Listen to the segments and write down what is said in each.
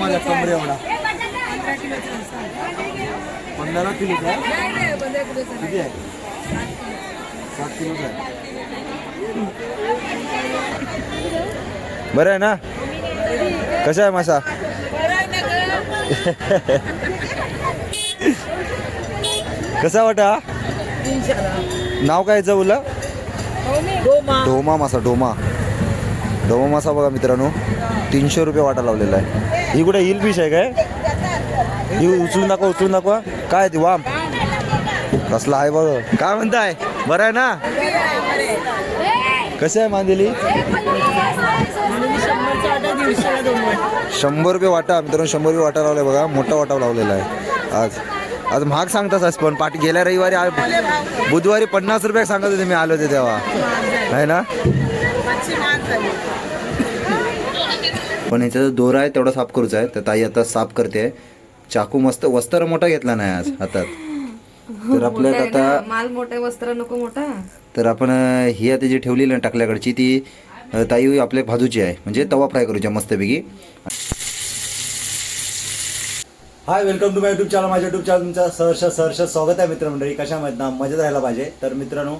माझ्या कमरे एवढा 15 किलोचा आहे. किती आहे? 7 किलोचा आहे. बरं आहे ना? कसा आहे मासा? कसा वाटा? नाव काय याचं बोला? डोमा मासा. डोमा मासा बघा मित्रांनो, 300 रुपये वाटा लावलेला आहे. ही कुठे हिल फिश आहे काय? ही उचलून दाखवा. काय ती वाम कसला आहे बघ. काय म्हणताय? बरं आहे ना? कसं आहे मांदेली? 100 रुपये वाटा मित्रांनो. 100 रुपये वाटा लावलाय बघा. मोठा वाटा लावलेला आहे. आज महाग सांगताच पण पाठी गेल्या रविवारी बुधवारी 50 रुपये सांगत होते मी आलो होते तेव्हा, आहे ना? पण याचा जो दोरा आहे तेवढा साफ करूचा आहे. तर ताई आता साफ करते. चाकू मस्त वस्त्र मोठा घेतला नाही आज हातात. तर आपल्याला आता माल मोठा वस्त्र नको मोठा. तर आपण ही आता जी ठेवलेली आहे टाकल्याकडची ती ताई आपल्या भाजूची आहे, म्हणजे तवा फ्राय करूच्या मस्तपैकी. Hi, welcome to my YouTube channel. माझ्या यूट्यूब चॅनल तुमचं सहर्ष स्वागत आहे मित्रमंडळी. कशा माहीत ना, मजेत राहायला पाहिजे. तर मित्रांनो,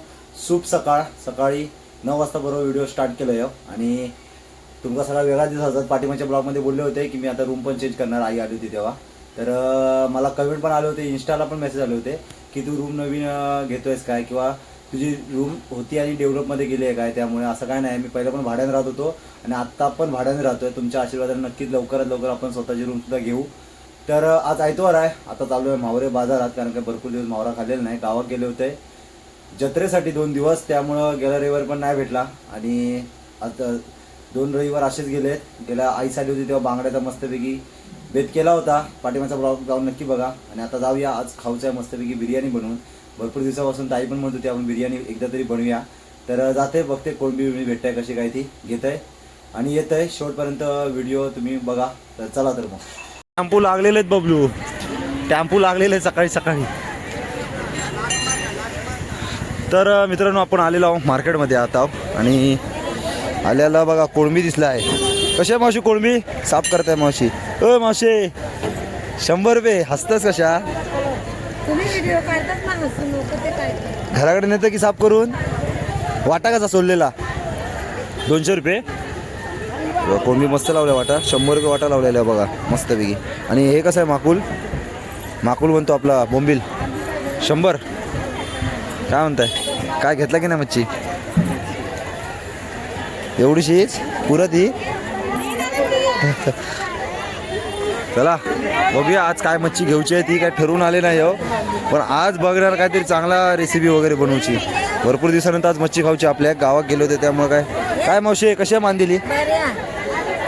शुभ सकाळी 9 वाजता बरोबर व्हिडिओ स्टार्ट केलं आहे. आणि तुमचा सगळा वेगळा दिवस होता. पाठीमागच्या ब्लॉगमध्ये बोलले होते की मी आता रूम पण चेंज करणार. आई आली होती तेव्हा. तर मला कमेंट पण आले होते, इंस्टाला पण मेसेज आले होते की तू रूम नवीन घेतोयस काय, किंवा तुझी रूम होती आणि डेव्हलपमध्ये गेली आहे काय. त्यामुळे असं काय नाही, मी पहिलं पण भाड्याने राहत होतो आणि आत्ता पण भाड्याने राहतोय. तुमच्या आशीर्वादाने नक्कीच लवकरात लवकर आपण स्वतःची रूमसुद्धा घेऊ. तर आज आयतवार आहे. आता चालू आहे मावरे बाजारात, कारण की भरपूर दिवस मावरा खाल्लेला नाही. गावात गेले होते जत्रेसाठी 2 दिवस, त्यामुळं गेल्या रविवार पण नाही भेटला. आणि आता 2 रविवार असेच गेले. गेल्या आई आली होती तेव्हा बांगड्याचा मस्तपैकी बेत केला होता. पाठीमागचा ब्लॉग जाऊन नक्की बघा. आणि आता जाऊया, आज खाऊचं आहे मस्तपैकी बिर्याणी बनवून. भरपूर दिवसापासून ताई पण म्हणत होती आपण बिर्याणी एकदा तरी बनवूया. तर जाते बघते कोणबी भेटताय कशी काय ती घेत आहे आणि येत आहे. शेवटपर्यंत व्हिडिओ तुम्ही बघा. तर चला तर मग. टॅम्पू लागलेले आहेत बबलू, टॅम्पू लागलेले सकाळी. तर मित्रांनो, आपण आलेलो आहोत मार्केटमध्ये आता. आणि आल्याला बघा कोळंबी दिसला आहे. कशा मावशी कोळंबी साफ करताय मावशी? मावशी 100 रुपये. हसतच कशा? घराकडे नेतं की साफ करून? वाटा कसा सोडलेला? 200 रुपये. कोळंबी मस्त लावल्या वाटा. 100 रुपये वाटा लावलेला आहे बघा मस्तपैकी. आणि हे कसं आहे? माकुल म्हणतो आपला बोंबील 100. काय म्हणताय? काय घेतला की नाही मच्छी? एवढीशीच पुरत ही. चला बघूया आज काय मच्छी घेऊची आहे. ती काय ठरवून आले नाही हो, पण आज बघणार काहीतरी चांगला रेसिपी वगैरे बनवूची. भरपूर दिवसानंतर आज मच्छी खाऊची. आपल्या गावात गेले होते त्यामुळे काय मावशी कशी आहे मांदेली?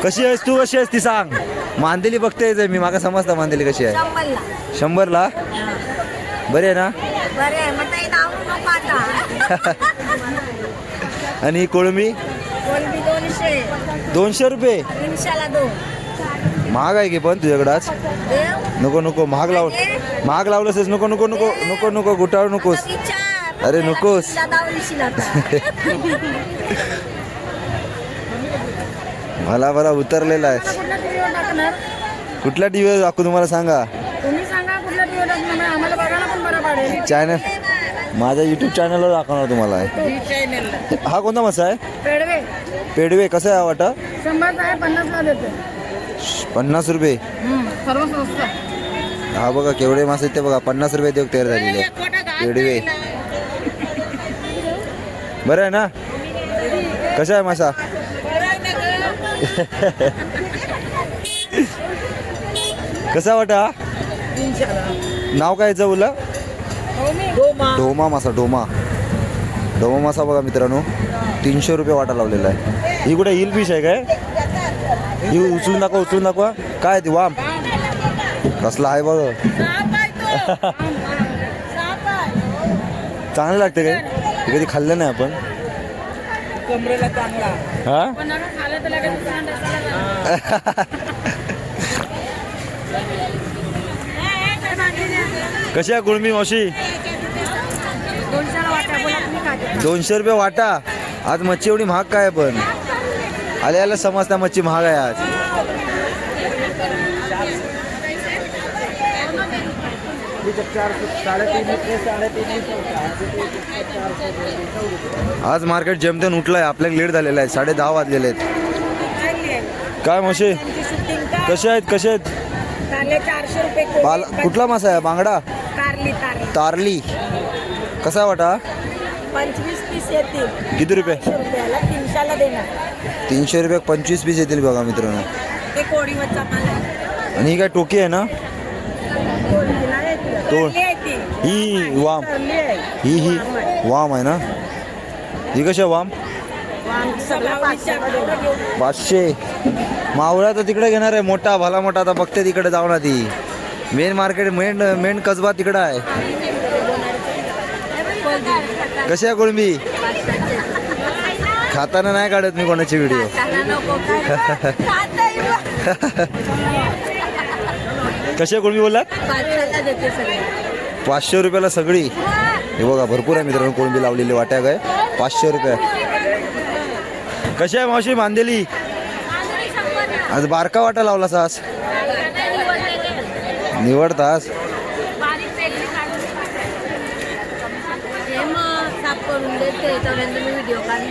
कशी आहेस तू? कशी आहेस ती सांग. मांदेली बघतेच मी, मागा समजता मांदेली कशी आहे. 100ला बरे आहे ना? आणि कोळंबी 200 रुपये. महाग आहे की पण तुझ्याकडं आज? नको महाग लावलंस. नको गुटाळू नकोस. अरे नकोस. मला उतरलेला आहे. कुठला टीव्ही दाखवू तुम्हाला सांगा? चॅनल माझ्या युट्यूब चॅनलवर दाखवणार तुम्हाला. हा कोणता मासा आहे? पेडवे. कसा आहे वाटा? 50 रुपये. हा बघा केवढे मासे ते बघा. 50 रुपये देऊ तयार झालेले पेडवे. बरं आहे ना? कसा आहे मासा? कसा वाटा? नाव काय याचं बोला? डोमा मासा बघा मित्रांनो, 300 रुपये वाटा लावलेला आहे. ही कुठे हिल फिश आहे काय? ही उचलून दाखवा. काय ती वाम कसला आहे बघ. चांगलं लागते काय? कधी खाल्लं नाही आपण. हा कशी आहे कोळंबी मावशी? 200 रुपये वाटा. आज मच्छी एवढी महाग काय? पण आल्याला समजता मच्छी महाग आहे आज. आज मार्केट जेमतेन उठलंय, आपल्याला लेट झालेला आहे, 10:30 वाजलेले आहेत. काय मासे कसे आहेत, कसे आहेत? 450 रुपये बाल कुठला मासा आहे? बांगडा, कारली तारली. कसा वाटा? 25 पीस येतील. किती रुपये? 100 रुपयाला 300ला देणार. 300 रुपये 25 पीस येतील बघा मित्रांनो. ते कोडीवरचा माल आहे. आणि ही काय टोकी आहे ना? तो कारली आहे ती. ही वाम, कारली आहे. ही वाम आहे ना? ही कशी आहे वाम? सगळं 500. मावळा तर तिकडे घेणार आहे, मोठा भला मोठा. आता बघते तिकडे जाऊ ना, ती मेन मार्केट, मेन कसबा तिकडं आहे. कशी आहे कोळंबी? खाताना नाही काढत मी कोणाची व्हिडिओ. कशी आहे कोळंबी बोललात? 500 रुपयाला सगळी. हे बघा भरपूर आहे मित्रांनो कोळंबी लावलेली, वाट्या काय 500 रुपये. कशी आहे मावशी बांधलेली? आज बारका वाटा लावला सास निवडतास.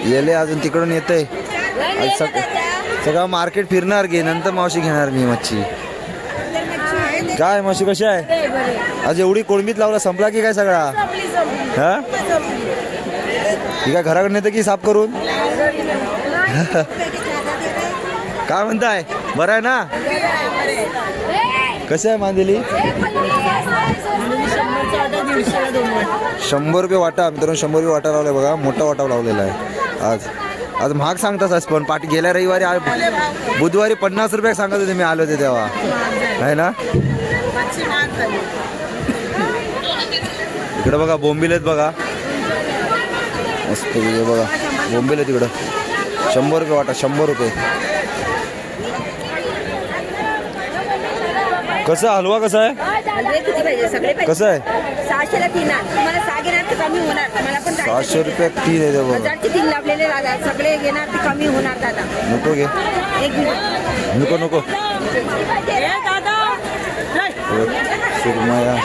येले अजून तिकडून येते. सगळं मार्केट फिरणार घे, नंतर मावशी घेणार मी मच्छी. काय मावशी कशी आहे? आज एवढी कोळंबीत लावला, संपला की काय सगळा? हा, ही काय घराकडे नेते की साफ करून? काय म्हणताय, बरं आहे ना? कसं आहे मांदेली? 100 रुपये वाटा मित्रांनो, 100 रुपये वाटा लावलाय बघा, मोठा वाटा लावलेला आहे. आज महाग सांगताच आज, पण पाठी गेल्या रविवारी बुधवारी 50 रुपये सांगत होते मी आलो होते तेव्हा, आहे ना? इकडे बघा बोंबील आहेत बघा, मस्त बघा बोंबील आहे तिकडं. 100 रुपये वाटा, 100 रुपये. कसं हलवा कसा आहे? कसं आहे? 600ला 3 तुम्हाला 6 घेणार तर कमी होणार. मला पण 700 रुपये 3 आहे बघा. 3 लावलेले दादा, सगळे घेणार ते कमी होणार दादा. नको घे, एक मिनिट. नको नको. सुरमया,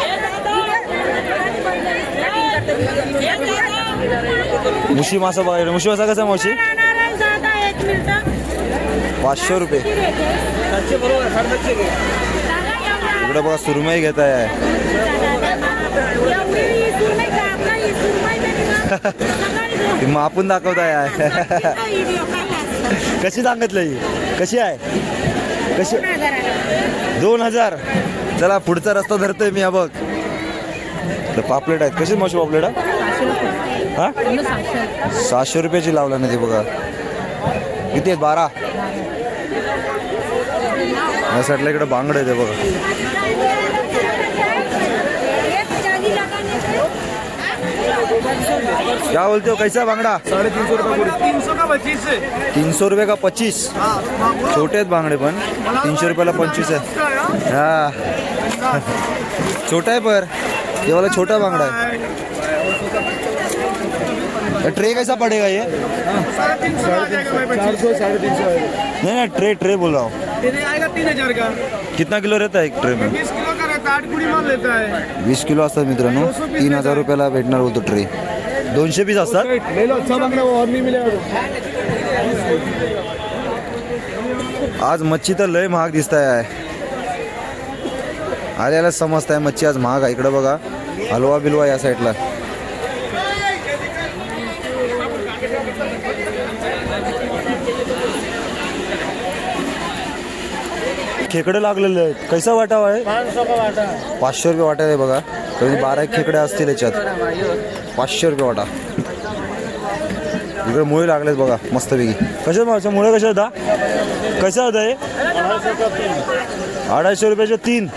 मुशी मासा बघा. मुशी मासा कसा मावशी? 500 रुपये. इकडे बघा सुरमई घेत आहे. मापून दाखवताय. कशी सांगितलं ही? कशी आहे? कशी? 2000. चला पुढचा रस्ता धरतोय मी. हा बघ पापलेट आहेत. कशी मावशी पापलेट? हा 600 रुपयाची लावला ना ते बघा. किती आहेत? 12. या साईडला इकडे बांगड आहे ते बघा. क्या बोलते हो, कैसा बांगड़ा? 350 रुपये. 300 का 25 है. 300 रुपये का 25. छोटे आहेत बांगडे पण 300 रुपयाला 25 आहे. हा छोटा आहे पर ये वाला छोटा बांगड़ा है. ट्रे कैसा पड़ेगा ये? 400 350. नहीं ट्रे बोल रहा हूँ. आएगा 3000 का. कितना किलो रहता है एक ट्रे में? 20 किलो का रहता है. 8 कुड़ी माल लेता है. 20 किलो असतात मित्रांनो. 3000 रुपयाला भेटणार होतो ट्रे. 200 पीस असतात. ले लो, अच्छा बांगड़ा वो और नहीं मिलेगा. आज मच्छी तर लय महाग दिसत आहे. आल्याला समजत आहे मच्छी आज महाग आहे. इकडे बघा हलवा बिलवा या साईडला. खेकडे लागलेले आहेत. कैसा वाटा आहे? 500 रुपये वाटा आहे बघा. कधी 12 खेकडे असतील याच्यात. 500 रुपये वाटा. इकडे मुळे लागलेत बघा मस्तपैकी. कशा मावच्या मुळे कशा होता? कशा होता हे? 250 रुपयाचे 3.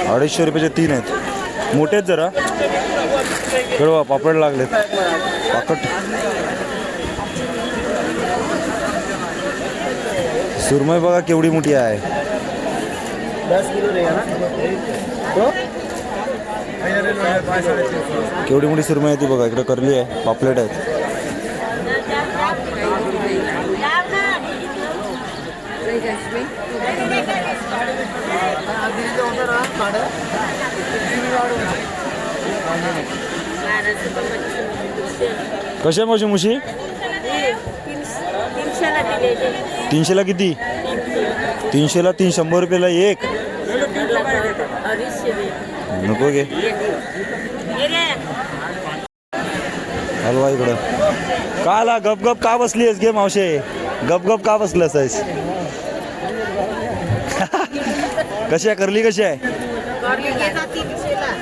250 रुपयाचे 3 आहेत. मोठे आहेत जरा. बघा पापड लागलेत. पाकट सुरमई बघा केवढी मोठी आहे. 10 किलो रहेगा ना. केवढी मोठी सुरमई आहे ती बघा. इकडे करली आहे, पापलेट आहेत. कशी आहे मावशी मुशी? 300ला दिलेले. 300ला किती? 300ला 100 रुपयाला एक. 250 दे. नको घे. हे घे. हलवा इकडं. का आला गप गप का बसली आहेस? घे मावशे, गप गप का बसलंस आहेस? कशी आहे करली? कशी आहे? करली घे ना 300ला.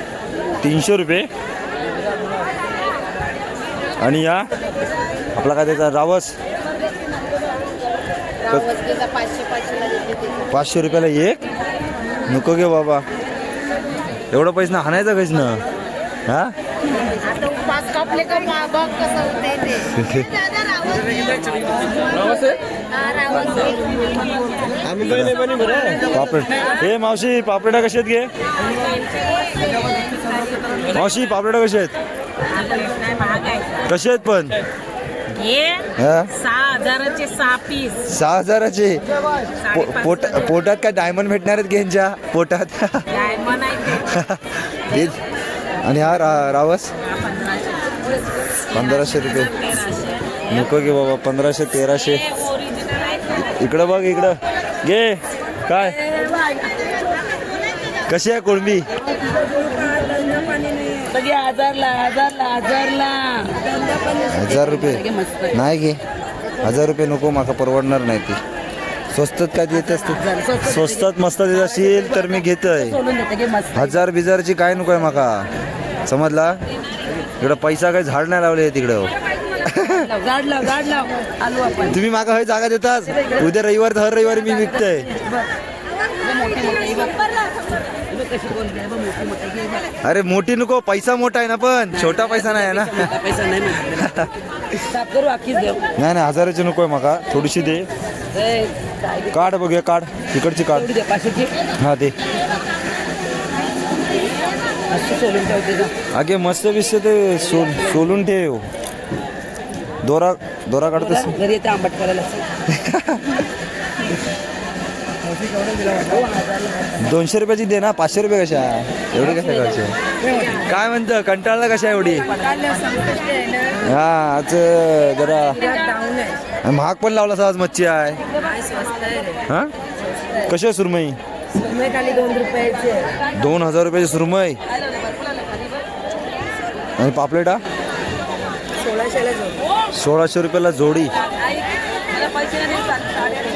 300 रुपये. आणि या आपला काय त्याचा रावस रावस घे 500ला देते. 500 रुपयाला एक. नको घे बाबा, एवढं पैसे ना हाणायचं काहीच ना. हा आता पाच कापले का बघ कसं होते ते. दादा रावस हा रावस आम्ही पहिले पण बरं पापलेट. हे मावशी पापलेटा कशी आहेत? घे मावशी, पापलेटा कशी आहेत? कशी आहेत पण? हे हा 6000चे 6 पीस. 6000चे. पोटात काय डायमंड भेटणार आहेत घेंच्या पोटात? डायमंड आहे हेच. आणि हा रावस 1500 रुपये. नको घे बाबा, 1500 1300. इकडं बघ, इकडं घे. काय कशी आहे कोळंबी? सगळे 1000 रुपये नाही घे. 1000 रुपये नको, माका परवडणार नाही ती. स्वस्तात काय देत असते? स्वस्तात मस्त देत असेल तर मी घेतोय. 1000 बिजारची काय नको आहे माका, समजला? इकडं पैसा काही झाड नाही लावले तिकडं. तुम्ही माका हय जागा देताच. उद्या रविवार हर रविवारी मी विकतोय. अरे मोठी नको, पैसा मोठा आहे ना, पण छोटा पैसा नाही आहे ना. नाही नाही 1000ची नको आहे माका, थोडीशी दे. काढ बघूया, काढ तिकडची काढ. हा दे. आगे मस्त बिस्त ते सोलून ठेव. दोरा काढतोस घरी येते आंबट करायला. 200 रुपयाची दे ना. 500 रुपये कशा एवढी कशा करायचे? काय म्हणतं, कंटाळला कशा एवढी? हा आज जरा महाग पण लावला आज मच्छी आहे. हा कशी आहे सुरमई? खाली 2 रुपयाचे. 2000 रुपयाची सुरमई. आणि पापलेटा 1600 रुपयाला जोडी.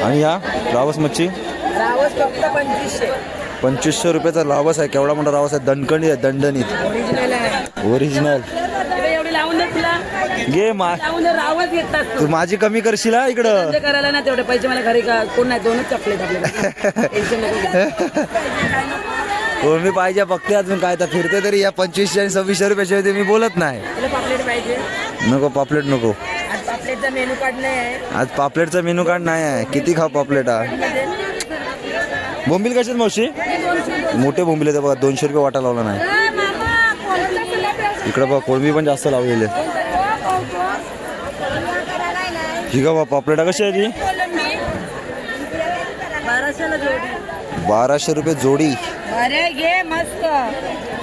आणि या रावस मच्छी रावस फक्त 2500. 2500 रुपयाचा रावस आहे. केवढा मोठा रावस आहे, दणकणी आहे, दणदणीत ओरिजिनल आहे. ओरिजिनल. एवढे लावून दे तुला. घे लावून दे, रावस घेतात तू माझी कमी करशील हा इकडं. धंदे करायला ना तेवढे पैसे मला घरी कोण नाही. 2च चॉकलेट आपल्याला. टेन्शन नको. कोळंबी पाहिजे बघते अजून काय तर फिरते तरी. या 2500 आणि 2600 रुपयाशिवाय ते मी बोलत नाही. तुला पापलेट पाहिजे? नको पापलेट नको. आज पापलेटचा मेनू कार्ड नाही आहे. आज पापलेटचा मेनू कार्ड नाही आहे. किती खाऊ पापलेटा? बोंबील कशात मावशी? मोठे बोंबील येते बघा. 200 रुपये वाटा लावला नाही. इकडं बघा कोळंबी पण जास्त लावलेले. ठीक आहे बा. पापलेटा कशी आहे ती? 1200ला जोडी. 1200 रुपये जोडी. अरे घे मस्त.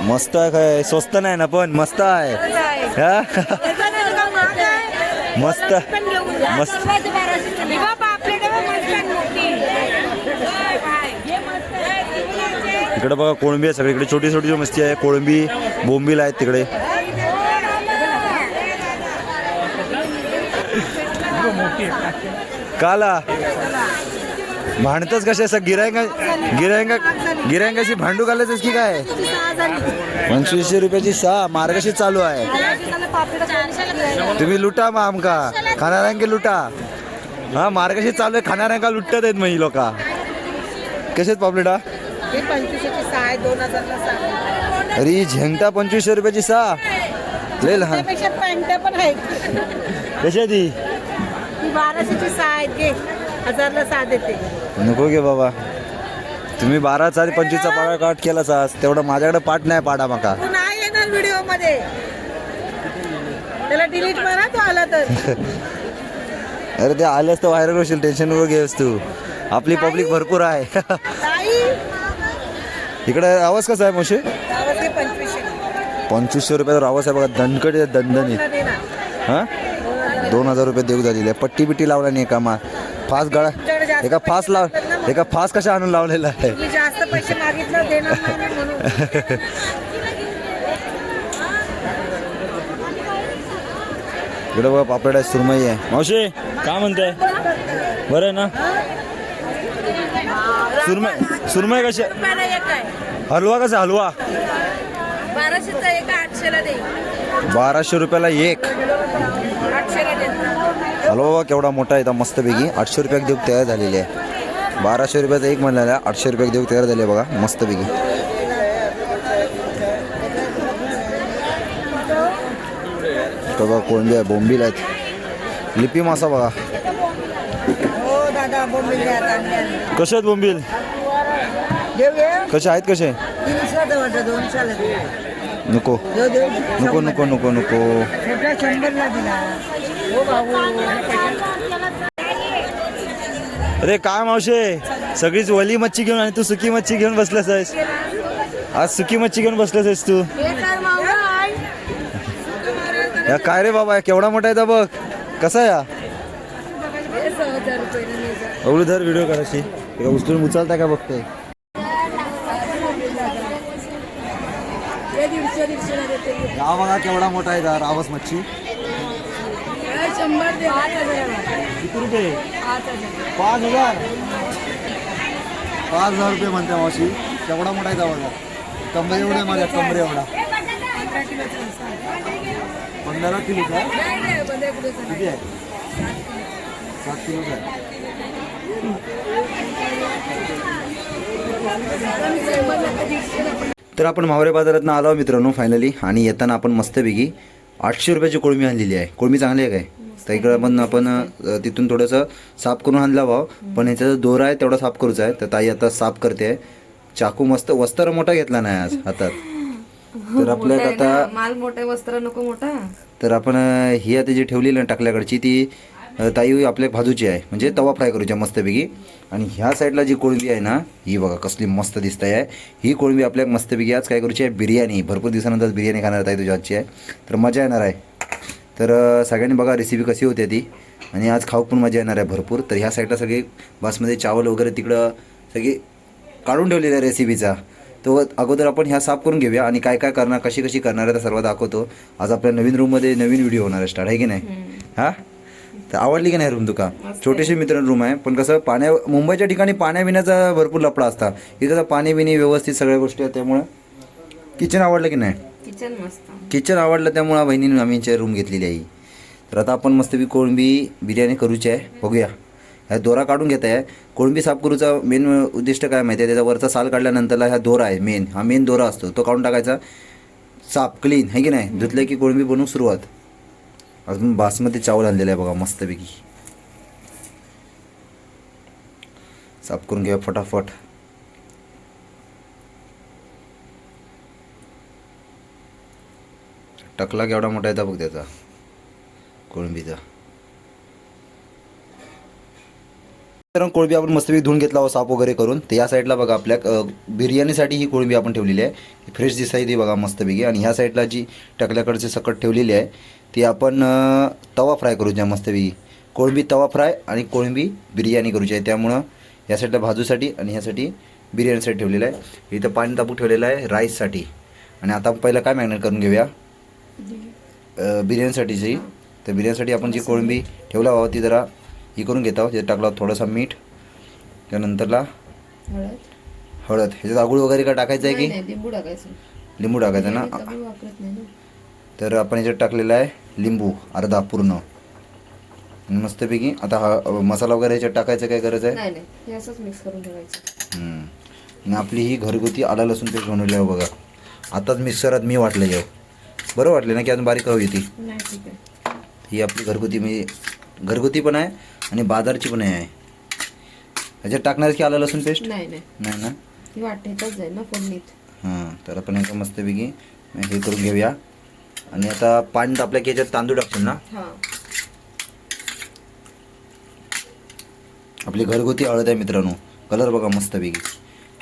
मस्त आहे. काय स्वस्त नाही ना, पण मस्त आहे. हा मस्त मस्त. इकडे बघा कोळंबी आहे सगळीकडे. छोटी छोटी मस्ती आहे. कोळंबी बोंबील आहेत तिकडे. काला भांडतच कशा असं गिरायकाशी भांडू घालायचंच की काय? 2500 रुपयाची 6 मार्गशीर चालू आहे. तुम्ही लुटा मग आमका खाणाऱ्यांके लुटा. हा मार्गशीर चालू आहे, खाणाऱ्यांका लुटत आहेत मग ही लोक. कसे आहेत पापलेटा? 2500ची 6 आहे. 2000ला 6. अरे झेंगटा 2500 रुपयाची 6 लय लहान. त्यापेक्षा पॅन्ट पण आहेत. कशी आहे ती? 1200ची 6 आहेत. घे 1000ला 6 देते. नको घे बाबा. तुम्ही 12चा आणि 25चा पाडा काट केला सास, तेवढा माझ्याकडे पाठ नाही पाडा माका. तू नाही येणार व्हिडिओ मध्ये. त्याला डिलीट मारा तो आला तर. अरे ते आल्यास तर व्हायरल होशील. टेन्शन नको घेस तू. आपली पब्लिक भरपूर आहे. इकडे रावस कसा आहे मावशी? 2500 रुपये रावस आहे बघा, दणकट आहे, दणदणीत. हां 2000 रुपये देऊ झालेली आहे. पट्टी बिट्टी लावला नाही का? फास गळा एका फास कशा आणून लावलेला आहे? जास्त पैसे मागितलं देणार नाही म्हणून. इकडे बघा पापड आहे, सुरमई आहे. मावशी काय म्हणताय? बरं आहे ना? सुरमई कशी आहे? रुपयाला एक आहे. हलवा कसा हलवा? 1200चा एक 800ला दे. 1200 रुपयाला एक 800ला दे. हलवा बघा केवढा मोठा आहे, मस्तपैकी 800 रुपयात देऊ तयार झालेली आहे. 1200 रुपयाचा एक म्हणलेला 800 रुपयात देऊ तयार झाले बघा मस्तपैकी. बघा कोळंबी आहे, बोंबील आहेत, लिपी मासा बघा. हो दादा बोंबील द्या आता. कसे आहेत बोंबील? देऊया. कसे आहेत कसे? 300 वाटतं 200ला दे. नको नको नको नको नको. छोटा 100ला दिला. हो भाऊ. अरे काय मावशे, सगळीच वली मच्छी घेऊन आणि तू सुकी मच्छी घेऊन बसलास आहेस. आज सुकी मच्छी घेऊन बसलास आहेस तू. हे काय मावळा आहे? या काय रे बाबा, केवढा मोठा आहे बघ. कसा आहे? हे 6000 रुपयाला द्यायचा. एवढी धर व्हिडिओ करायची. उचलून उचलता का बघते? हे 150ला देते. हा बघा केवढा मोठा आहे रावस मच्छी. हे 100 दे. 8000ला. किती रुपये? 8000. 5000. 5000 रुपये म्हणते मावशी. केवढा मोठा आहे बघा. कमरे एवढे माझ्या कमरे एवढा. 15 किलोचा आहे? नाही नाही बंदे कुठे किती आहे? 7 किलोचा आहे. तर आपण मावरे बाजारातनं आलो मित्रांनो फायनली. आणि येताना आपण मस्तपैकी 800 रुपयाची कोळंबी आणलेली आहे. कोळंबी चांगली आहे काय? तर इकडं पण आपण तिथून थोडंसं साफ करून आणला भाव, पण ह्याचा जो दोरा आहे तेवढा साफ करूचा आहे. तर ताई आता साफ करते आहे. चाकू मस्त वस्त्र मोठा घेतला नाही आज हातात. तर आपल्याला आता माल मोठे वस्त्र नको मोठा. तर आपण ही आता जी ठेवलेली ना टाकल्याकडची ती ताई आपल्या भाजूची आहे, म्हणजे तवा फ्राय करूची आहे मस्तपैकी. आणि ह्या साईडला जी कोळंबी आहे ना, ही बघा कसली मस्त दिसत आहे. ही कोळंबी आपल्या मस्तपैकी आज काय करूची आहे, बिर्याणी. भरपूर दिवसानंतर बिर्याणी खाणार ताई तुझ्या आजची आहे, तर मजा येणार आहे. तर सगळ्यांनी बघा रेसिपी कशी होते ती, आणि आज खाऊ पण मजा येणार आहे भरपूर. तर ह्या साईडला सगळे बासमती चावल वगैरे तिकडं सगळी काढून ठेवलेलं आहे रेसिपीचा. तो अगोदर आपण ह्या साफ करून घेऊया आणि काय काय करणार, कशी कशी करणार आहे तर सर्व दाखवतो. आज आपल्या नवीन रूममध्ये नवीन व्हिडिओ होणार आहे स्टार्ट, आहे की नाही? हां, तर आवडली की नाही रूम तुका? छोटीशी मित्रांनो रूम आहे, पण कसं मुंबईच्या ठिकाणी पाण्याबिण्याचा भरपूर लफडा असता. इथं पाणी बिणी व्यवस्थित सगळ्या गोष्टी आहेत. त्यामुळं किचन आवडलं की नाही? किचन मस्त. किचन आवडलं, त्यामुळं बहिणीने आम्ही रूम घेतलेली आहे. तर आता आपण मस्तपैकी कोळंबी बिर्याणी करूची आहे. बघूया. ह्या दोरा काढून घेत आहे. कोळंबी साफ करूचा मेन उद्दिष्ट काय माहिती आहे? त्याचा वरचा साल काढल्यानंतरला ह्या दोरा आहे मेन, हा मेन दोरा असतो, तो काढून टाकायचा साफ क्लीन, आहे की नाही? धुतलं की कोळंबी बनवून सुरुवात. अजून बासमती चावल आणलेलं आहे बघा मस्तपैकी. साफ करून घ्या फटाफट. टकला केवढा मोठा येता बघ त्याचा कोळंबीचा. तर कोळंबी आपण मस्तपैकी धुवून घेतला हो साफ वगैरे करून. तर या साईडला बघा आपल्या बिर्याणीसाठी ही कोळंबी आपण ठेवलेली आहे. फ्रेश दिसायची ती बघा मस्तपैकी. आणि ह्या साईडला जी टकल्याकडची सकट ठेवलेली आहे ती आपण तवा फ्राय करूच्या मस्तपैकी. कोळंबी तवा फ्राय आणि कोळंबी बिर्याणी करूची आहे. त्यामुळं या साईडला भाजूसाठी आणि ह्यासाठी बिर्याणीसाठी ठेवलेलं आहे. इथं पाणी तापूक ठेवलेलं आहे राईससाठी. आणि आता आपण पहिलं काय मॅरिनेट करून घेऊया बिर्याणीसाठीची. तर बिर्याणीसाठी आपण जी कोळंबी ठेवला हवा ती जरा ही करून घेत आहोत. त्यात टाकला थोडासा मीठ, त्यानंतरला हळद. ह्याच्यात आगुळ वगैरे काय टाकायचं आहे की लिंबू टाकायचं? लिंबू टाकायचं ना. वापरत नाही. तर आपण ह्याच्यात टाकलेला आहे लिंबू अर्धा पूर्ण. मस्तपैकी आता हा मसाला वगैरे ह्याच्यात टाकायचं काय गरज आहे? नाही नाही, हे असंच मिक्स करून ठेवायचं. आणि आपली ही घरगुती आला लसूण पेस्ट बनवली आहे बघा. आताच मिक्सरात मी वाटलं आहे. बरं वाटलं ना की अजून बारीक हवी ती? नाही, ठीक आहे. ही आपली घरगुती पण आहे आणि बाजारची पण आहे. ह्याच्यात टाकणार की आलं लसूण पेस्ट? नाही नाही नाही ना, ही वाटेतच जाईल ना फोडणीत. हां, तर आपण एका मस्तपैकी हे करून घेऊया. आणि आता पाणी तापल्या की ह्याच्यात तांदूळ टाकशील ना? हां, आपली घरगुती हळद आहे मित्रांनो. कलर बघा मस्तपैकी.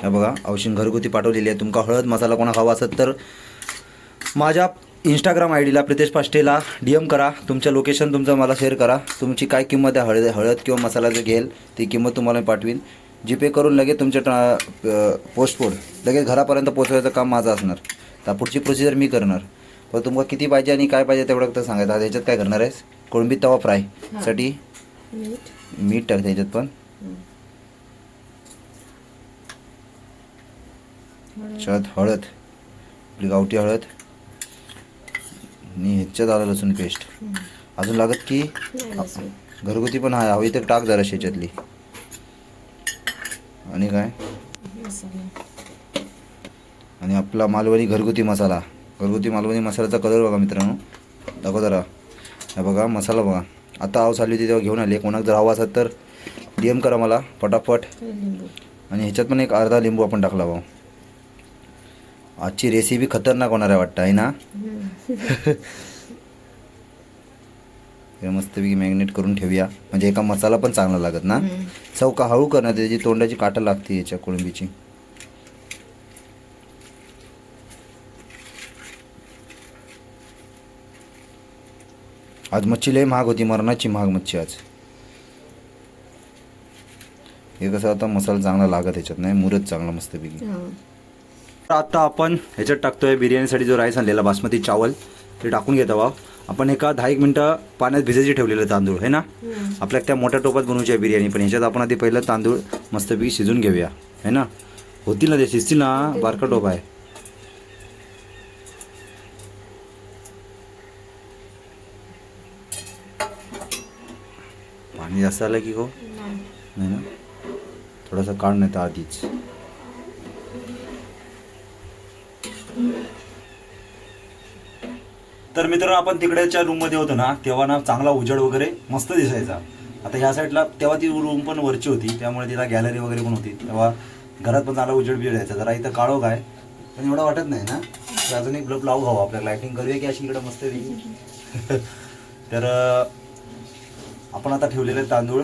हे बघा औषध घरगुती पाठवलेली आहे. तुमका हळद मसाला कोणा हवा असेल तर माझ्या Instagram I Dila Pritesh पाष्टेला DM करा. तुमचं लोकेशन तुमचं मला शेअर करा. तुमची काय किंमत आहे हळद किंवा मसाला जो घेईल ती किंमत तुम्हाला मी पाठवीन. जीपे करून लगेच तुमच्या पोस्टपोड लगेच घरापर्यंत पोचवायचं काम माझं असणार. तर पुढची प्रोसिजर मी करणार. पण तुम्हाला किती पाहिजे आणि काय पाहिजे तेवढं तर सांगायचं. आता ह्याच्यात काय करणार आहेस? कोळंबी तवा फ्राय साठी मीठ टाकते ह्याच्यात पण. हळद आपली गावठी हळद आणि ह्याच्यात आलं लसूण पेस्ट. अजून लागत की घरगुती पण आहे हवी तर टाक जरा ह्याच्यातली. आणि काय आणि आपला मालवणी घरगुती मसाला. घरगुती मालवणी मसाल्याचा कलर बघा मित्रांनो. दाखव जरा. हे बघा मसाला बघा. आता आव चालली होती तेव्हा घेऊन आली. कोणाक जर हवा असेल तर DM करा मला फटाफट. आणि ह्याच्यात पण एक अर्धा लिंबू आपण टाकला भाऊ. आजची रेसिपी खतरनाक होणार आहे वाटतं आहे ना. हे मस्तपैकी मॅग्नेट करून ठेवूया म्हणजे एका मसाला पण चांगला लागत ना. चौका हळू करणार त्याची तोंडाची काटा लागते याच्या कोळंबीची. आज मच्छी लय महाग होती. मरणाची महाग मच्छी आज. हे कसं आता मसाला चांगला लागत ह्याच्यात नाही मुरत चांगला मस्तपैकी. आता आपण ह्याच्यात टाकतोय बिर्याणीसाठी जो राईस आणलेला बासमती चावल ते टाकून घेतो बा. आपण एका 10-1 मिनटं पाण्यात भिजायची ठेवलेलं तांदूळ आहे ना. आपल्याला त्या मोठ्या टोपात बनवायची आहे बिर्याणी. पण ह्याच्यात आपण आधी पहिलं तांदूळ मस्तपैकी शिजून घेऊया है ना. होतील ना ते शिजतील ना. बारका टोप आहे. पाणी जास्त आलं की हो नाही ना. थोडासा काढ नाही तर आधीच. तर मित्रांनो आपण तिकडेच्या रूममध्ये होतो ना तेव्हा ना चांगला उजेड वगैरे मस्त दिसायचा. आता ह्या साईडला तेव्हा ती रूम पण वरची होती त्यामुळे तिला गॅलरी वगैरे पण होती. तेव्हा घरात पण चांगला उजेड बिजेड यायचा. जरा इथं काळोख आहे पण एवढं वाटत नाही ना. तर अजून एक ब्लब लावू हवा आपल्याला. लायटिंग करूया की अशी इकडं मस्त वेगळी. तर आपण आता ठेवलेले तांदूळ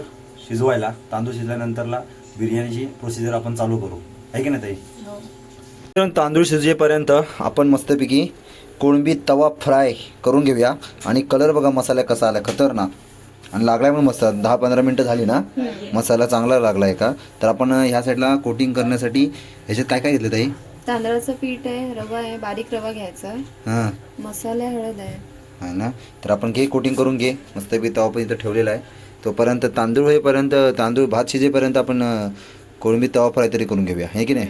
शिजवायला. तांदूळ शिजल्यानंतरला बिर्याणीची प्रोसिजर आपण चालू करू आहे की नाही ताई. तांदूळ शिजेपर्यंत आपण मस्तपैकी कोळंबी तवा फ्राय करून घेऊया. आणि कलर बघा मसाला कसा आला खतरनाक. आणि लागलाय पण मस्त. 10-15 मिनटं झाली ना मसाला चांगला लागलाय का. तर आपण ह्या साईडला कोटिंग करण्यासाठी ह्याच्यात काय काय घेतलं ताई? तांदळाचं पीठ आहे, रवा आहे, बारीक रवा घ्यायचा, हां मसाला हळद आहे आहे ना. तर आपण घे कोटिंग करून घे मस्तपैकी. तवा पण इथं ठेवलेला आहे. तोपर्यंत तांदूळ होईपर्यंत तांदूळ भात शिजेपर्यंत आपण कोळंबी तवा फ्राय तरी करून घेऊया हे की नाही.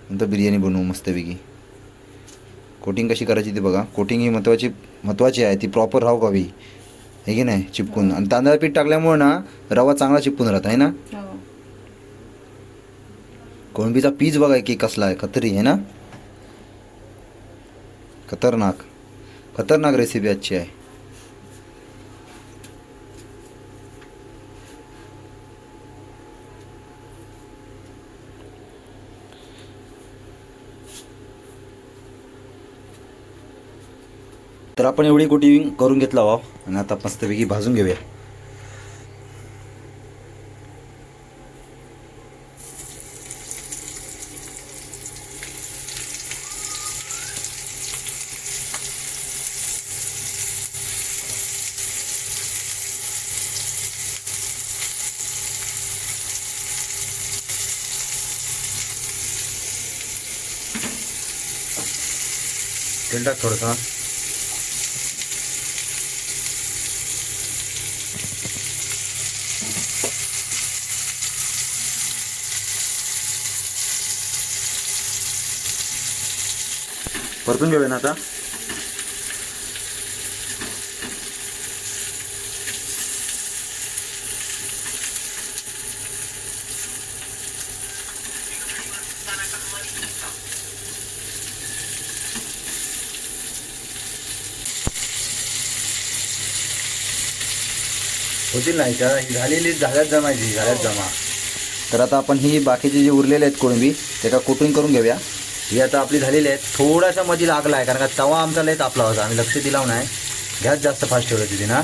नंतर बिर्याणी बनवू मस्तपैकी. कोटिंग कशी करायची ती बघा. कोटिंग ही महत्त्वाची आहे. ती प्रॉपर राहू हवी हे की नाही चिपकून. आणि तांदळा पीठ टाकल्यामुळे ना रवा चांगला चिपकून राहत आहे ना. कोळंबीचा पीस बघा की कसला आहे खतरी आहे ना. खतरनाक खतरनाक रेसिपी आजची आहे. तर आपण एवढी कोटिंग करून घेतला वा. आणि आता मस्तपैकी भाजून घेऊया. तेल टाक थोडंसं. परतून घेऊया ना आता. होतील नाही का झालेली झाल्यात जमायची झाल्यात जमा. तर आता आपण ही बाकीचे जे उरलेले आहेत कोळंबी त्याला कोटिंग करून घेऊया. ही आता आपली झालेली आहे. थोडासा मध्ये लागला आहे कारण का तवा आमचा लय तापला होता. आम्ही लक्ष दिला नाही. गॅस जास्त फास्ट ठेवलं तिथे ना.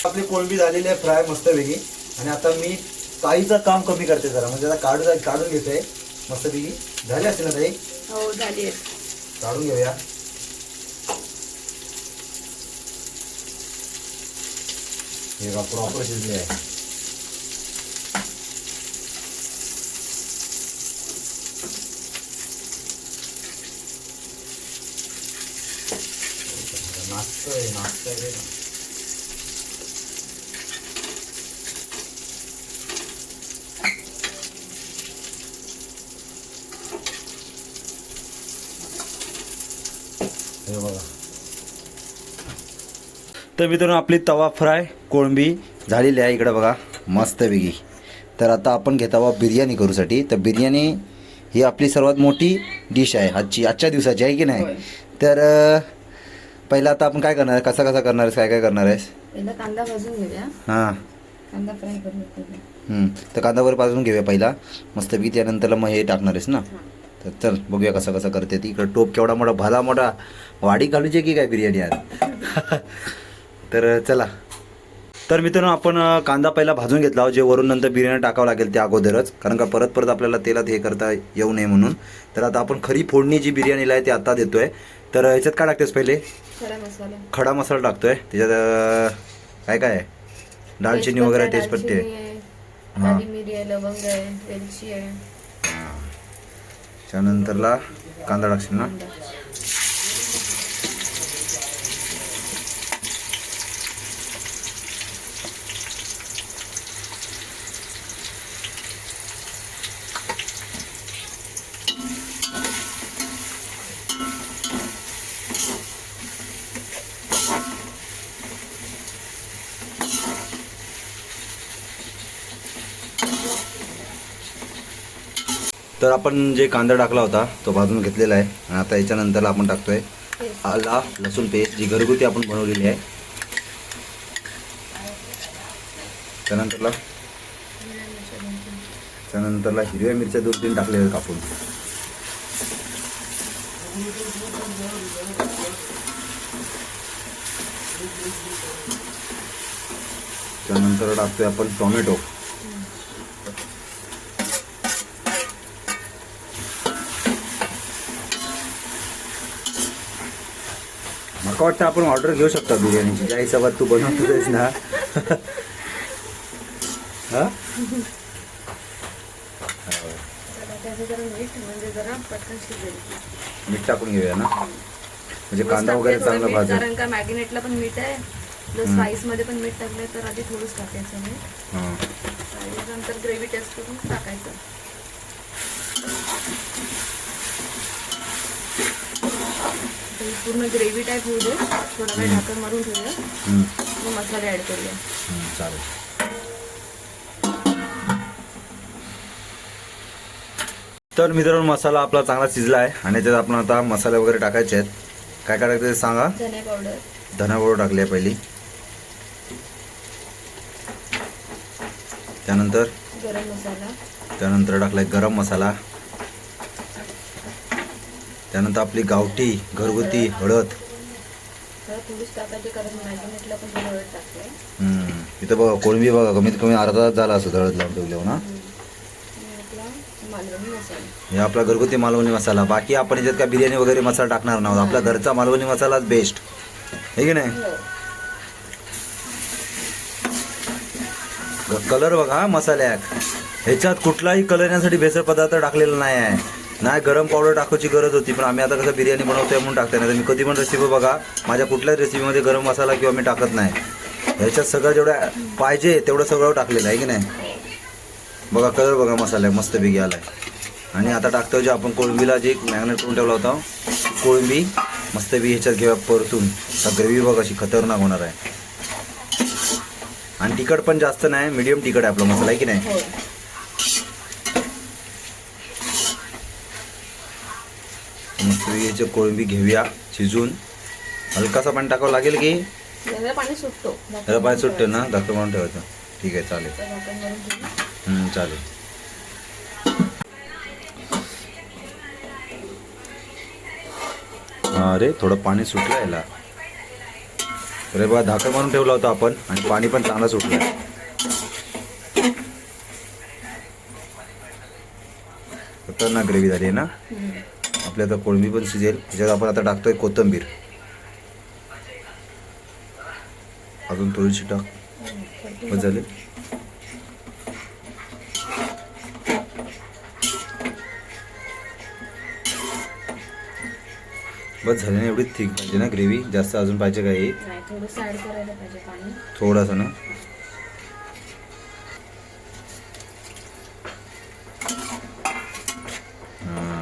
आपली कोळंबी झालेली आहे फ्राय मस्तपैकी. आणि आता मी ताईचं काम कमी करते जरा, म्हणजे आता काढून घेते मस्तपैकी. झाली असेल ना ताई? हो झाली आहे. काढून घेऊया. हे बघा प्रॉपर शिजले आहे. नाचतोय रे. हे बघा. तर मित्रांनो आपली तवा फ्राय कोळंबी झालेली आहे इकडे बघा मस्तपैकी. तर आता आपण घेत आहोत बिर्याणी करूसाठी. तर बिर्याणी ही आपली सर्वात मोठी डिश आहे आजच्या दिवसाची, आहे की नाही? तर पहिला आता आपण काय करणार आहे, कसा करणार आहेस, काय करणार आहेस? पहिला कांदा भाजून घेऊया. हां. कांदा फ्राय करून तर कांदा वगैरे भाजून घेऊया पहिला मस्तपैकी. त्यानंतरला मग हे टाकणार आहेस ना. तर चल बघूया कसं करते ती. इकडं टोप केवढा मोठा, भला मोठा वाडी घालूची की काय बिर्याणी आज. तर चला. तर मित्रांनो आपण कांदा पहिला भाजून घेतला आहोत, जे वरून नंतर बिर्याणी टाकावं लागेल त्या अगोदरच, कारण का परत आपल्याला तेलात हे करता येऊ नये म्हणून. तर आता आपण खरी फोडणी जी बिर्याणीला आहे ती आता देतोय. तर ह्याच्यात काय टाकतेस पहिले? खडा मसाला टाकतोय. त्याच्यात काय काय आहे? दालचिनी वगैरे, तेजपत्ते, काली मिरी आहे, लवंग आहे, वेलची आहे. त्यानंतरला कांदा टाकशील ना. तर आपण जे कांदा टाकला होता तो भाजून घेतलेला आहे. आणि आता याच्यानंतर आपण टाकतोय आला लसूण पेस्ट, जी घरगुती आपण बनवलेली आहे. त्यानंतरला हिरव्या मिरच्या 2-3 टाकलेल्या कापून. त्यानंतर टाकतोय आपण टोमॅटो. मला वाटतं आपण ऑर्डर घेऊ शकतो बिर्याणीची, ज्या हिशोबात तू बनवतोस ना. हा मीठ टाकून घेऊया ना, म्हणजे कांदा वगैरे चांगला भाजेल. कारण का मॅगिनेटला पण मीठ आहे, स्पाइस मध्ये पण मीठ टाकलंय, तर आधी थोडंच टाकायचं मीठ. नंतर ग्रेव्ही टेस्ट करून टाकायचं. पूर्ण ग्रेव्ही टाईप होऊ दे, थोडा वेळ ढाकण मारून ठेवूया, मग मसाले ऍड करूया. चालेल. तर मित्रांनो मसाला आपला चांगला शिजला आहे आणि याच्यात आपण आता मसाले वगैरे टाकायचे आहेत. काय काय टाकायचं सांगा? धना पावडर टाकली आहे पहिली. त्यानंतर गरम मसाला. त्यानंतर टाकलाय गरम मसाला. त्यानंतर आपली गावठी घरगुती हळद. इथं बघा कोळंबी बघा कमीत कमी अर्धा तास झाला असं हळद लावून ठेवल्यावर ना. हे आपला घरगुती मालवणी मसाला. बाकी आपण याच्यात काय बिर्याणी वगैरे मसाला टाकणार नव्हता, आपला घरचा मालवणी मसालाच बेस्ट आहे की नाही. कलर बघा मसाल्यात, ह्याच्यात कुठलाही कलर येण्यासाठी भेसळ पदार्थ टाकलेला नाही आहे. नाही गरम पावडर टाकायची गरज होती, पण आम्ही आता कसं बिर्याणी बनवतोय म्हणून टाकतोय. नाही तर मी कधी पण रेसिपी बघा माझ्या कुठल्याच रेसिपीमध्ये गरम मसाला किंवा मी टाकत नाही. ह्याच्यात सगळं जेवढं पाहिजे तेवढं सगळं टाकलेलं आहे की नाही. बघा कलर बघा मसाला मस्तपैकी आलाय. आणि आता टाकतोय जे आपण कोळंबीला जे मॅग्नेट करून ठेवला होता कोळंबी मस्तपैकी ह्याच्यात घेऊया परतून. ग्रेव्ही बघा अशी खतरनाक होणार आहे. आणि तिखट पण जास्त नाही, मीडियम तिखट आहे आपला मसाला आहे की नाही. मस्तपैकी कोळंबी घेऊया शिजून. हलकासा पाणी टाकावं लागेल की पाणी सुटतो. पाणी सुटतं ना, झाकण मारून ठेवायचं. ठीक आहे चालेल. चालेल. अरे थोडं पाणी सुटलं याला. अरे बघा झाकण मारून ठेवला होता आपण आणि पाणी पण चांगलं सुटलं. खतरनाक ग्रेव्ही झाली आहे ना. आपल्या आता कोळंबी पण शिजेल. त्याच्यात आपण आता टाकतोय कोथिंबीर. अजून थोडीशी टाक. बस झाले. बस झाली ना. एवढीच थिक पाहिजे ना ग्रेव्ही. जास्त अजून पाहिजे काय? थोडंसं ऍड करायला पाहिजे पाणी. थोडासा ना.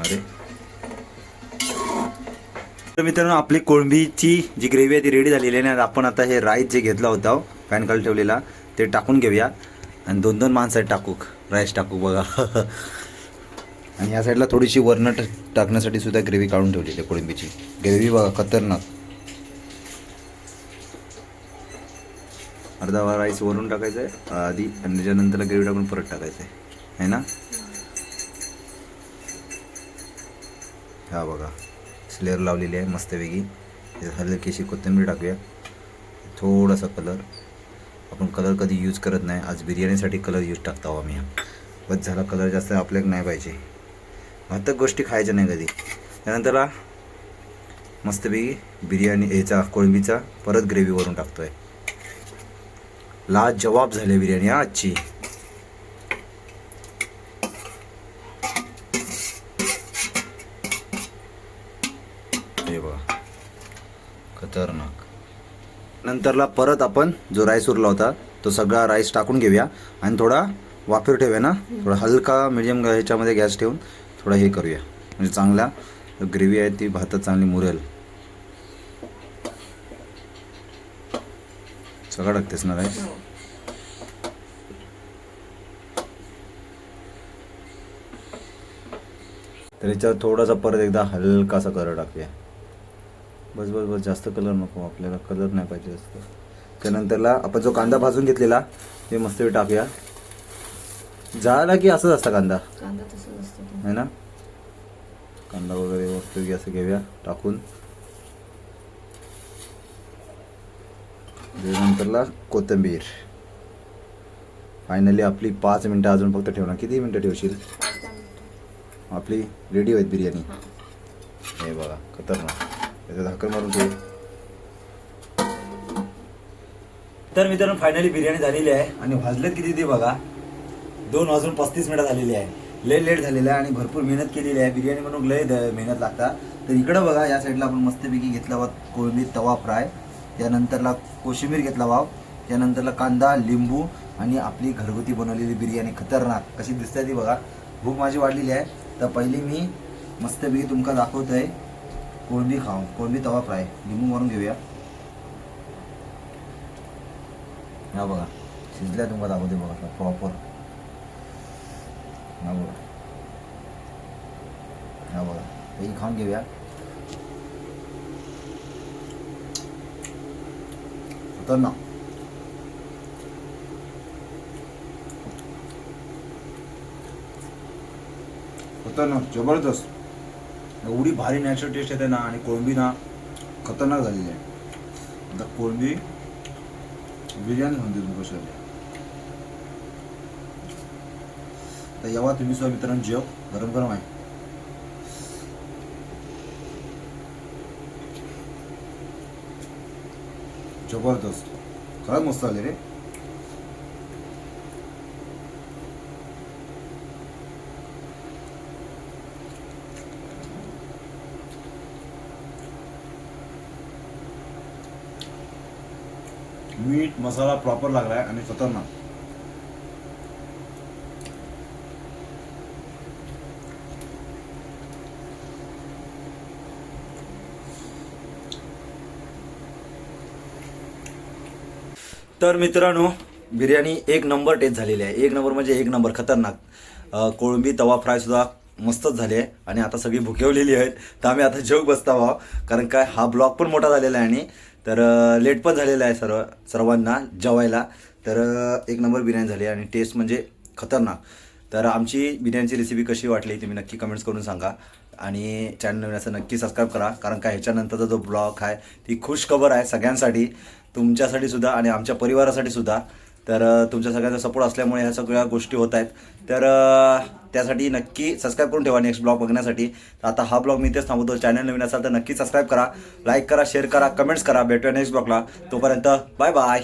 अरे तर मित्रांनो आपली कोळंबीची जी ग्रेव्ही आहे ती रेडी झालेली आहे ना. आपण आता हे राईस जे घेतला होता पॅन खाली ठेवलेला ते टाकून घेऊया. आणि 2-2 माणसं टाकू राईस टाकू बघा. आणि या साईडला थोडीशी वरण टाकण्यासाठी सुद्धा ग्रेव्ही काढून ठेवलेली आहे. कोळंबीची ग्रेव्ही बघा खतरनाक. अर्धा राईस वरून टाकायचा आहे आधी आणि त्याच्यानंतर ग्रेव्ही टाकून परत टाकायचं आहे ना. हा बघा स्लेअर लावलेली आहे मस्तपैकी. हलकीशी कोथिंबीर टाकूया. थोडासा कलर. आपण कलर कधी यूज करत नाही. आज बिर्याणीसाठी कलर यूज टाकतो आम्ही. बस झाला. कलर जास्त आपल्याला नाही पाहिजे. घातक गोष्टी खायच्या नाही कधी. त्यानंतर मस्तपैकी बिर्याणी याचा कोळंबीचा परत ग्रेव्हीवरून टाकतोय. लाजवाब झाली बिर्याणी आजची. हे बघा खतरनाक. नंतरला परत आपण जो राईस उरला होता तो सगळा राईस टाकून घेऊया आणि थोडा वाफेवर ठेवूया ना. थोडा हलका मिडियम ह्याच्यामध्ये गॅस ठेवून थोडा हे करूया म्हणजे चांगला ग्रेव्ही आहे ती भातात चांगली मुरेल. सगळं टाकतेस ना राईस. तर याच्यावर थोडासा परत एकदा हलकासा कलर टाकूया. बस बस बस. जास्त कलर नको आपल्याला. कलर नाही पाहिजे जास्त. त्यानंतरला आपण जो कांदा भाजून घेतलेला ते मस्त टाकूया. झाला की असंच असतं कांदा तसंच असतं है ना. कांदा वगैरे मस्त असं घेऊया टाकून. त्यानंतरला कोथिंबीर. फायनली आपली 5 मिनटं अजून फक्त ठेवणार. किती मिनटं ठेवशील? आपली रेडी होईल बिर्याणी. हे बघा खतरनाक. त्याचं झाकण मारून ठेव. तर मित्रांनो फायनली बिर्याणी झालेली आहे आणि वाजलेत किती ते बघा 2:35 झालेली आहे. लय लेट झालेलं आहे आणि भरपूर मेहनत केलेली आहे. बिर्याणी म्हणून लय मेहनत लागतात. तर इकडं बघा या साईडला आपण मस्तपैकी घेतला वा कोळंबी तवा फ्राय. त्यानंतरला कोशिंबीर घेतला वाव. त्यानंतरला कांदा लिंबू आणि आपली घरगुती बनवलेली बिर्याणी खतरनाक कशी दिसते ती बघा. भूक माझी वाढलेली आहे. तर पहिली मी मस्तपैकी तुमका दाखवत आहे कोळंबी खाऊन. कोळंबी तवा फ्राय लिंबू मारून घेऊया. हा बघा शिजल्या तुमका दाखवते बघा प्रॉपर. हा बघा. हा बघा ही खाऊन घेऊया. खतरनाक. खतरनाक जबरदस्त. एवढी भारी नॅचरल टेस्ट येते ना आणि कोळंबी ना खतरनाक झालेली आहे. आता कोळंबी बिर्याणी म्हणते तू कशा. तर यावा तुम्ही सुद्धा मित्रांनो जेव. गरम गरम आहे. जबरदस्त. खरंच मस्त आले रे. मीठ मसाला प्रॉपर लागलाय आणि खतरनाक. तर मित्रांनो बिर्याणी एक नंबर टेस्ट झालेली आहे. एक नंबर म्हणजे एक नंबर खतरनाक. कोळंबी तवा फ्राय सुद्धा मस्तच झाली आहे आणि आता सगळी भुकेवलेली आहेत. तर आम्ही आता जेव बसता व्हा कारण काय हा ब्लॉग पण मोठा झालेला आहे आणि तर लेट पण झालेला आहे सर्वांना जेवायला. तर एक नंबर बिर्याणी झाली आणि टेस्ट म्हणजे खतरनाक. तर आमची बिर्याणीची रेसिपी कशी वाटली तुम्ही नक्की कमेंट्स करून सांगा आणि चॅनल नवीन असं नक्की सबस्क्राईब करा कारण काय ह्याच्यानंतरचा जो ब्लॉग आहे ती खुशखबर आहे सगळ्यांसाठी. तुमच्यासाठी सुद्धा आणि आमच्या परिवारासाठी सुद्धा. तर तुमच्या सगळ्यांचा सपोर्ट असल्यामुळे ह्या सगळ्या गोष्टी होत आहेत. तर त्यासाठी नक्की सबस्क्राईब करून ठेवा नेक्स्ट ब्लॉग बघण्यासाठी. तर आता हा ब्लॉग मी इथेच थांबवतो. चॅनल नवीन असाल तर नक्की सबस्क्राईब करा, लाईक करा, शेअर करा, कमेंट्स करा. भेटूया नेक्स्ट ब्लॉगला. तोपर्यंत बाय बाय.